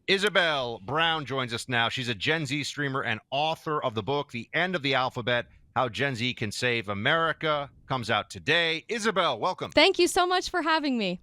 Isabel Brown joins us now. She's a Gen Z streamer and author of the book, The End of the Alphabet, How Gen Z Can Save America. Comes out today. Isabel, welcome. Thank you so much for having me.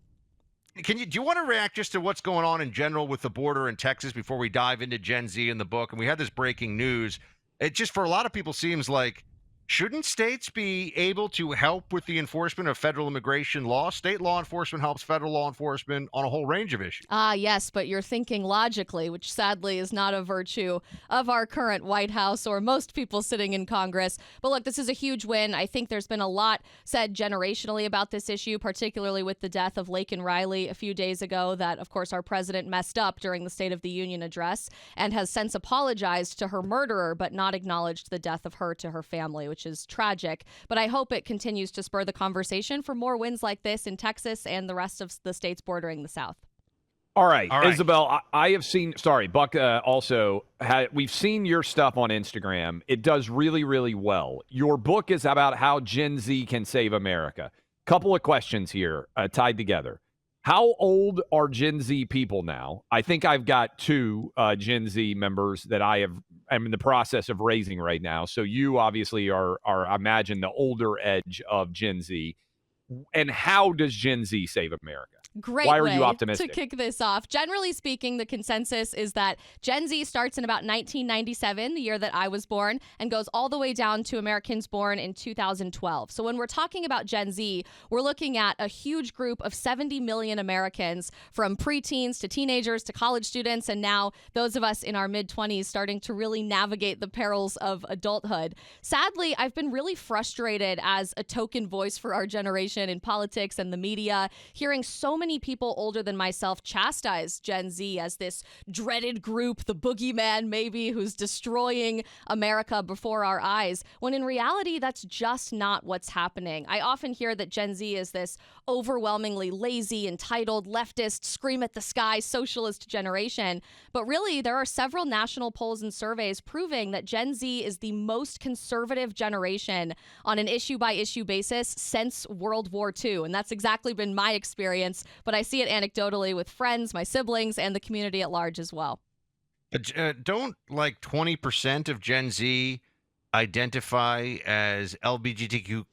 Do you want to react just to what's going on in general with the border in Texas before we dive into Gen Z in the book? And we had this breaking news. It just, for a lot of people, seems like, shouldn't states be able to help with the enforcement of federal immigration law? State law enforcement helps federal law enforcement on a whole range of issues. Yes, but you're thinking logically, which sadly is not a virtue of our current White House or most people sitting in Congress. But look, this is a huge win. I think there's been a lot said generationally about this issue, particularly with the death of Laken Riley a few days ago that, of course, our president messed up during the State of the Union address and has since apologized to her murderer, but not acknowledged the death of her to her family, which is tragic. But I hope it continues to spur the conversation for more wins like this in Texas and the rest of the states bordering the South. All right. Isabel, I have seen, Buck we've seen your stuff on Instagram. It does really, really well. Your book is about how Gen Z can save America. Couple of questions here tied together. How old are Gen Z people now? I think I've got two Gen Z members that I'm in the process of raising right now. So you obviously are I imagine, the older edge of Gen Z. And how does Gen Z save America? Great Why are way you optimistic? to kick this off. Generally speaking, the consensus is that Gen Z starts in about 1997, the year that I was born, and goes all the way down to Americans born in 2012. So when we're talking about Gen Z, we're looking at a huge group of 70 million Americans, from preteens to teenagers to college students, and now those of us in our mid-20s starting to really navigate the perils of adulthood. Sadly, I've been really frustrated as a token voice for our generation in politics and the media, hearing so many people older than myself chastise Gen Z as this dreaded group, the boogeyman maybe, who's destroying America before our eyes, when in reality, that's just not what's happening. I often hear that Gen Z is this overwhelmingly lazy, entitled, leftist, scream at the sky, socialist generation. But really, there are several national polls and surveys proving that Gen Z is the most conservative generation on an issue-by-issue basis since World War II. And that's exactly been my experience, but I see it anecdotally with friends, my siblings, and the community at large as well. Don't like 20% of Gen Z identify as LGBTQIA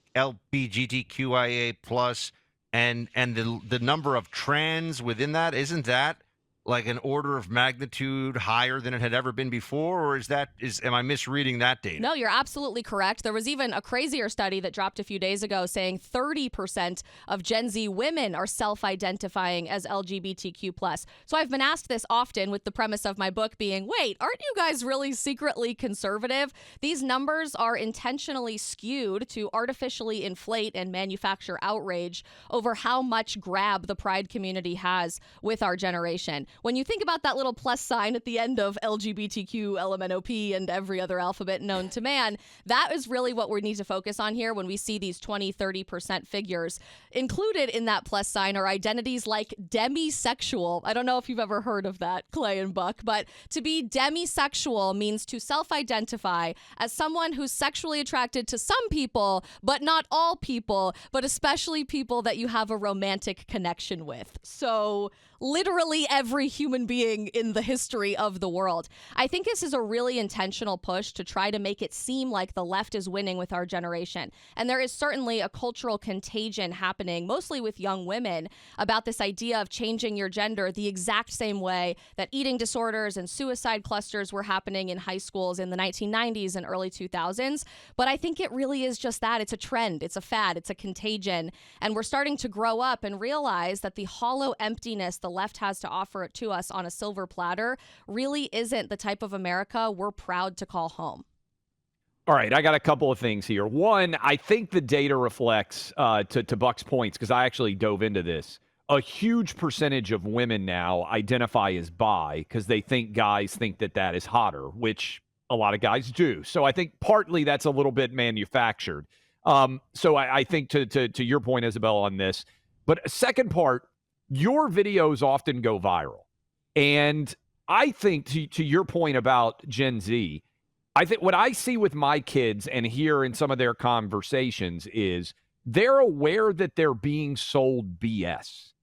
plus, and the number of trans within that, isn't that like an order of magnitude higher than it had ever been before? Or am I misreading that data? No, you're absolutely correct. There was even a crazier study that dropped a few days ago saying 30% of Gen Z women are self-identifying as LGBTQ+. So I've been asked this often, with the premise of my book being, wait, aren't you guys really secretly conservative? These numbers are intentionally skewed to artificially inflate and manufacture outrage over how much grab the pride community has with our generation. When you think about that little plus sign at the end of LGBTQ, LMNOP, and every other alphabet known to man, that is really what we need to focus on here when we see these 20-30% figures. Included in that plus sign are identities like demisexual. I don't know if you've ever heard of that, Clay and Buck, but to be demisexual means to self-identify as someone who's sexually attracted to some people, but not all people, but especially people that you have a romantic connection with. So literally every human being in the history of the world. I think this is a really intentional push to try to make it seem like the left is winning with our generation. And there is certainly a cultural contagion happening, mostly with young women, about this idea of changing your gender the exact same way that eating disorders and suicide clusters were happening in high schools in the 1990s and early 2000s. But I think it really is just that. It's a trend. It's a fad. It's a contagion. And we're starting to grow up and realize that the hollow emptiness the left has to offer it to us on a silver platter really isn't the type of America we're proud to call home. All right, I got a couple of things here. One, I think the data reflects, to Buck's points, because I actually dove into this, a huge percentage of women now identify as bi because they think guys think that is hotter, which a lot of guys do. So I think partly that's a little bit manufactured. So I think to your point, Isabel, on this. But a second part, your videos often go viral. And I think to your point about Gen Z, I think what I see with my kids and hear in some of their conversations is they're aware that they're being sold BS.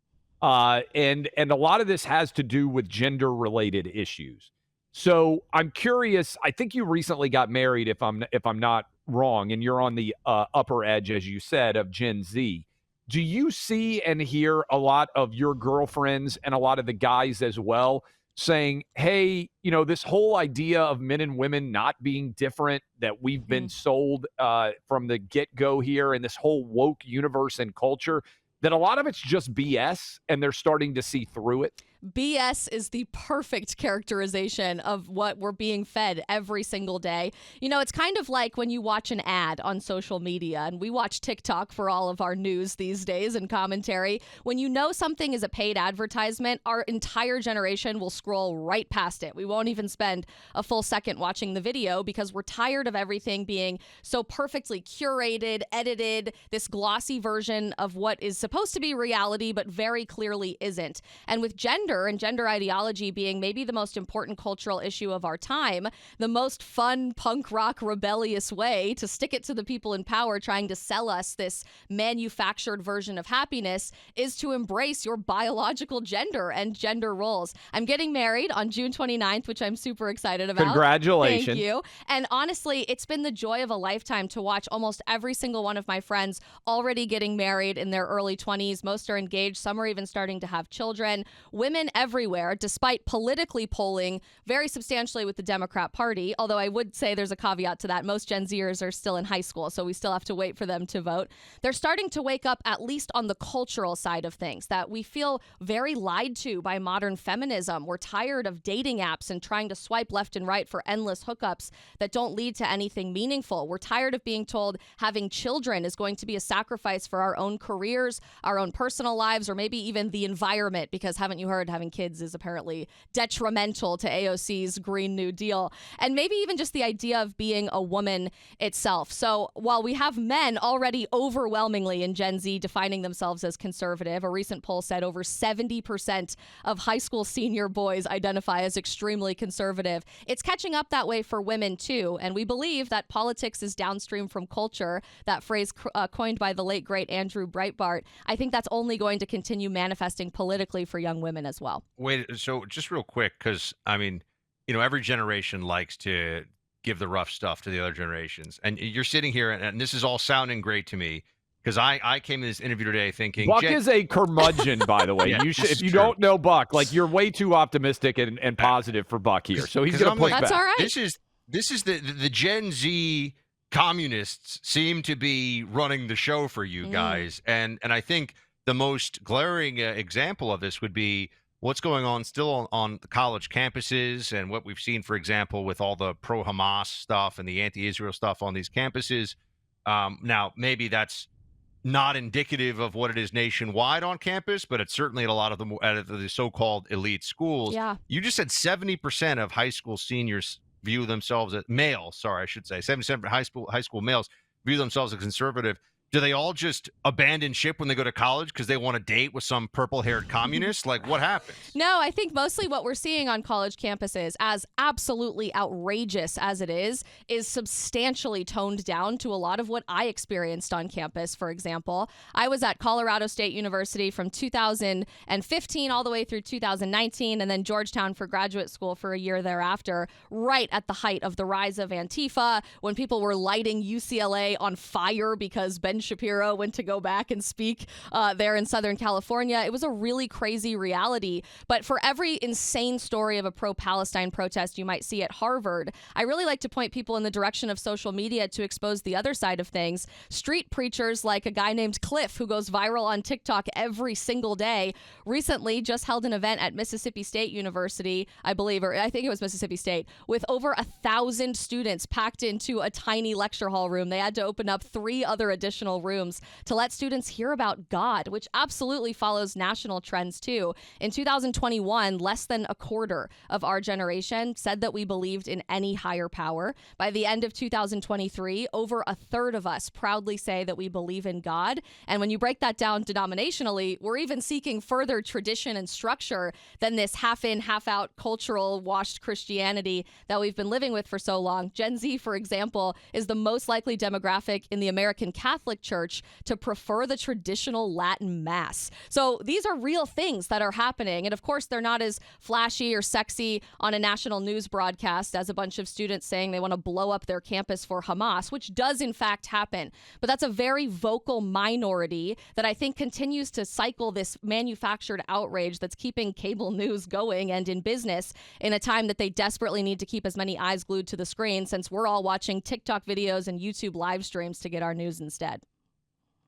And a lot of this has to do with gender related issues. So I'm curious. I think you recently got married, if I'm not wrong, and you're on the upper edge, as you said, of Gen Z. Do you see and hear a lot of your girlfriends and a lot of the guys as well saying, hey, this whole idea of men and women not being different that we've been sold from the get-go here in this whole woke universe and culture, that a lot of it's just BS and they're starting to see through it? BS is the perfect characterization of what we're being fed every single day. It's kind of like when you watch an ad on social media, and we watch TikTok for all of our news these days and commentary. When you know something is a paid advertisement, our entire generation will scroll right past it. We won't even spend a full second watching the video because we're tired of everything being so perfectly curated, edited, this glossy version of what is supposed to be reality, but very clearly isn't. And with gender and gender ideology being maybe the most important cultural issue of our time, the most fun punk rock rebellious way to stick it to the people in power trying to sell us this manufactured version of happiness is to embrace your biological gender and gender roles. I'm getting married on June 29th, which I'm super excited about. Congratulations. Thank you. And honestly, it's been the joy of a lifetime to watch almost every single one of my friends already getting married in their early 20s. Most are engaged. Some are even starting to have children. Women everywhere, despite politically polling very substantially with the Democrat Party, although I would say there's a caveat to that. Most Gen Zers are still in high school, so we still have to wait for them to vote. They're starting to wake up, at least on the cultural side of things, that we feel very lied to by modern feminism. We're tired of dating apps and trying to swipe left and right for endless hookups that don't lead to anything meaningful. We're tired of being told having children is going to be a sacrifice for our own careers, our own personal lives, or maybe even the environment, because haven't you heard having kids is apparently detrimental to AOC's Green New Deal, and maybe even just the idea of being a woman itself. So while we have men already overwhelmingly in Gen Z defining themselves as conservative, a recent poll said over 70% of high school senior boys identify as extremely conservative. It's catching up that way for women too, and we believe that politics is downstream from culture, that phrase coined by the late great Andrew Breitbart. I think that's only going to continue manifesting politically for young women as well. Wait, so just real quick, because every generation likes to give the rough stuff to the other generations, and you're sitting here, and this is all sounding great to me, because I came to this interview today thinking Buck is a curmudgeon, by the way. Yeah, If you don't know Buck, you're way too optimistic and positive for Buck here, so he's going to push back. That's all right. This is the Gen Z communists seem to be running the show for you guys, and I think the most glaring example of this would be what's going on still on the college campuses, and what we've seen, for example, with all the pro-Hamas stuff and the anti-Israel stuff on these campuses. Now, maybe that's not indicative of what it is nationwide on campus, but it's certainly at a lot of the so-called elite schools. Yeah. You just said 70% of high school seniors view themselves as males. Sorry, I should say 70% of high school males view themselves as conservative. Do they all just abandon ship when they go to college because they want to date with some purple-haired communist? What happens? No, I think mostly what we're seeing on college campuses, as absolutely outrageous as it is substantially toned down to a lot of what I experienced on campus. For example, I was at Colorado State University from 2015 all the way through 2019, and then Georgetown for graduate school for a year thereafter, right at the height of the rise of Antifa, when people were lighting UCLA on fire because Ben Shapiro went to go back and speak there in Southern California. It was a really crazy reality. But for every insane story of a pro-Palestine protest you might see at Harvard, I really like to point people in the direction of social media to expose the other side of things. Street preachers like a guy named Cliff, who goes viral on TikTok every single day, recently just held an event at Mississippi State University, I believe, or I think it was Mississippi State, with over 1,000 students packed into a tiny lecture hall room. They had to open up 3 other additional rooms to let students hear about God, which absolutely follows national trends too. In 2021, less than a quarter of our generation said that we believed in any higher power. By the end of 2023, over a third of us proudly say that we believe in God. And when you break that down denominationally, we're even seeking further tradition and structure than this half-in, half-out cultural washed Christianity that we've been living with for so long. Gen Z, for example, is the most likely demographic in the American Catholic Catholic Church to prefer the traditional Latin Mass. So these are real things that are happening. And of course, they're not as flashy or sexy on a national news broadcast as a bunch of students saying they want to blow up their campus for Hamas, which does in fact happen. But that's a very vocal minority that I think continues to cycle this manufactured outrage that's keeping cable news going and in business in a time that they desperately need to keep as many eyes glued to the screen, since we're all watching TikTok videos and YouTube live streams to get our news instead.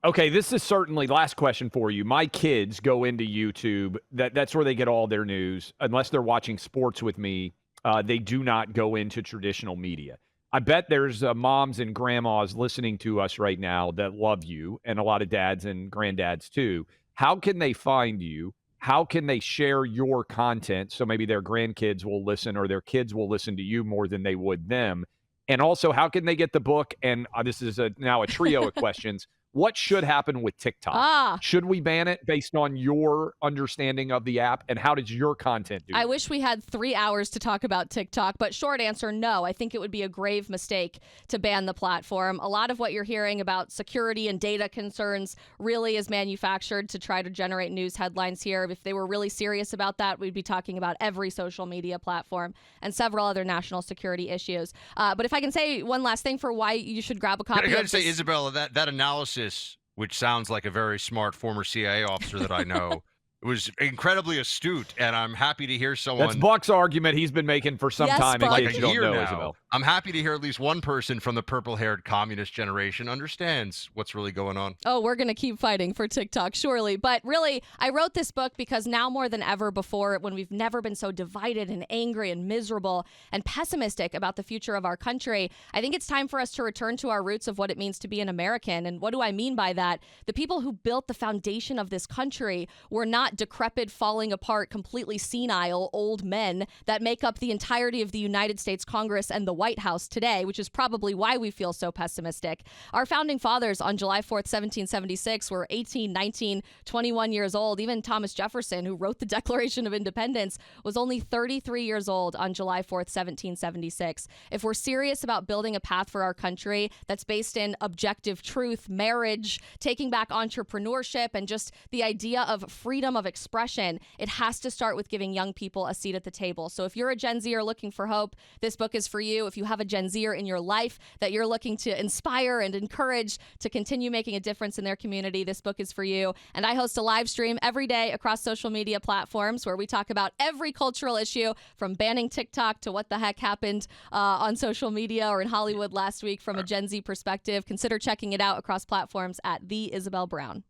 Okay, this is certainly last question for you. My kids go into YouTube. That's where they get all their news. Unless they're watching sports with me, they do not go into traditional media. I bet there's moms and grandmas listening to us right now that love you, and a lot of dads and granddads too. How can they find you? How can they share your content so maybe their grandkids will listen or their kids will listen to you more than they would them? And also, how can they get the book? And this is now a trio of questions. What should happen with TikTok? Should we ban it based on your understanding of the app? And how does your content do? I wish we had 3 hours to talk about TikTok, but short answer, no. I think it would be a grave mistake to ban the platform. A lot of what you're hearing about security and data concerns really is manufactured to try to generate news headlines here. If they were really serious about that, we'd be talking about every social media platform and several other national security issues. But if I can say one last thing for why you should grab a copy I got to of say, this. Isabella, that analysis, which sounds like a very smart former CIA officer that I know, was incredibly astute, and I'm happy to hear someone. That's Buck's argument he's been making for some Yes, time. Buck. In like case a you don't year know, now. Isabel. I'm happy to hear at least one person from the purple-haired communist generation understands what's really going on. Oh, we're going to keep fighting for TikTok, surely. But really, I wrote this book because now more than ever before, when we've never been so divided and angry and miserable and pessimistic about the future of our country, I think it's time for us to return to our roots of what it means to be an American. And what do I mean by that? The people who built the foundation of this country were not decrepit, falling apart, completely senile old men that make up the entirety of the United States Congress and the White House today, which is probably why we feel so pessimistic. Our founding fathers on July 4th, 1776 were 18, 19, 21 years old. Even Thomas Jefferson, who wrote the Declaration of Independence, was only 33 years old on July 4th, 1776. If we're serious about building a path for our country that's based in objective truth, marriage, taking back entrepreneurship, and just the idea of freedom of expression, it has to start with giving young people a seat at the table. So if you're a Gen Zer looking for hope, this book is for you. If you have a Gen Zer in your life that you're looking to inspire and encourage to continue making a difference in their community, this book is for you. And I host a live stream every day across social media platforms where we talk about every cultural issue, from banning TikTok to what the heck happened on social media or in Hollywood last week from a Gen Z perspective. Consider checking it out across platforms at The Isabel Brown.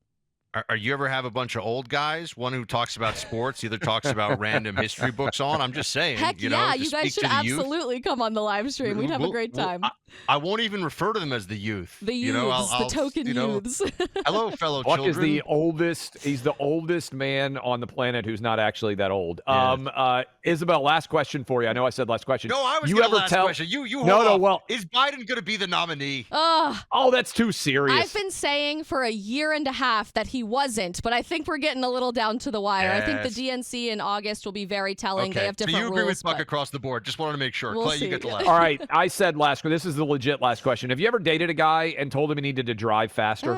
Are you ever have a bunch of old guys, one who talks about sports, the other talks about random history books on? I'm just saying. Heck you know, yeah, to you guys speak should to the youth. absolutely come on the live stream. We'd have a great time. I won't even refer to them as the youth. The youths, You know, the token youths. Hello, fellow Buck children. is the oldest. He's the oldest man on the planet who's not actually that old. Yes. Isabel, last question for you. I know I said last question. No, I was you gonna ever last tell? question. You hold No, off. well, Is Biden going to be the nominee? oh, that's too serious. I've been saying for a year and a half that he wasn't, but I think we're getting a little down to the wire. I think the DNC in August will be very telling. Okay. They have different so you agree rules, with Buck but across the board. Just wanted to make sure. We'll Clay, see. you get the last. All right, I said last. This is the legit last question. Have you ever dated a guy and told him he needed to drive faster?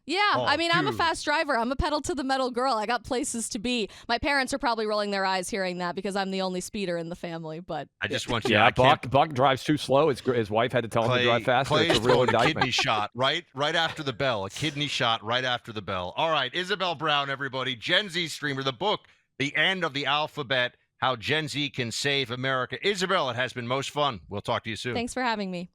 Yeah. Oh, I mean, I'm a dude. fast driver. I'm a pedal to the metal girl. I got places to be. My parents are probably rolling their eyes hearing that because I'm the only speeder in the family. But I just want you. Yeah, I can't- Buck drives too slow. His wife had to tell him to drive faster. Clay It's is a real throwing a indictment. kidney shot right after the bell. A kidney shot right after the bell. All right, Isabel Brown, everybody, Gen Z streamer, the book, The End of the Alphabet: How Gen Z Can Save America. Isabel, it has been most fun. We'll talk to you soon. thanks for having me.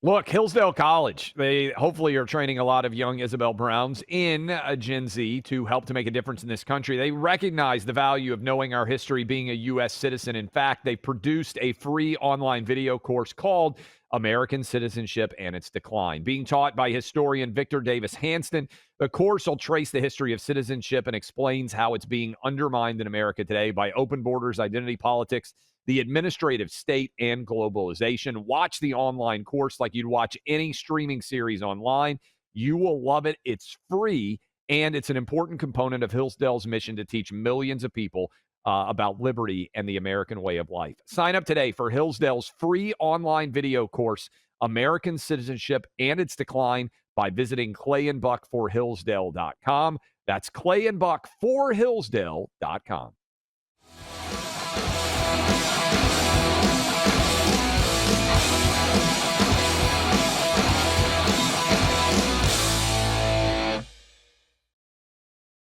Look, Hillsdale College, they hopefully are training a lot of young Isabel Browns in Gen Z to help to make a difference in this country. They recognize the value of knowing our history, being a U.S. citizen. In fact, they produced a free online video course called American Citizenship and Its Decline, being taught by historian Victor Davis Hanston. The course will trace the history of citizenship and explains how it's being undermined in America today by open borders, identity politics, the administrative state, and globalization. Watch the online course like you'd watch any streaming series online. You will love it. It's free, and it's an important component of Hillsdale's mission to teach millions of people about liberty and the American way of life. Sign up today for Hillsdale's free online video course, American Citizenship and Its Decline, by visiting clayandbuck4hillsdale.com. That's clayandbuck4hillsdale.com.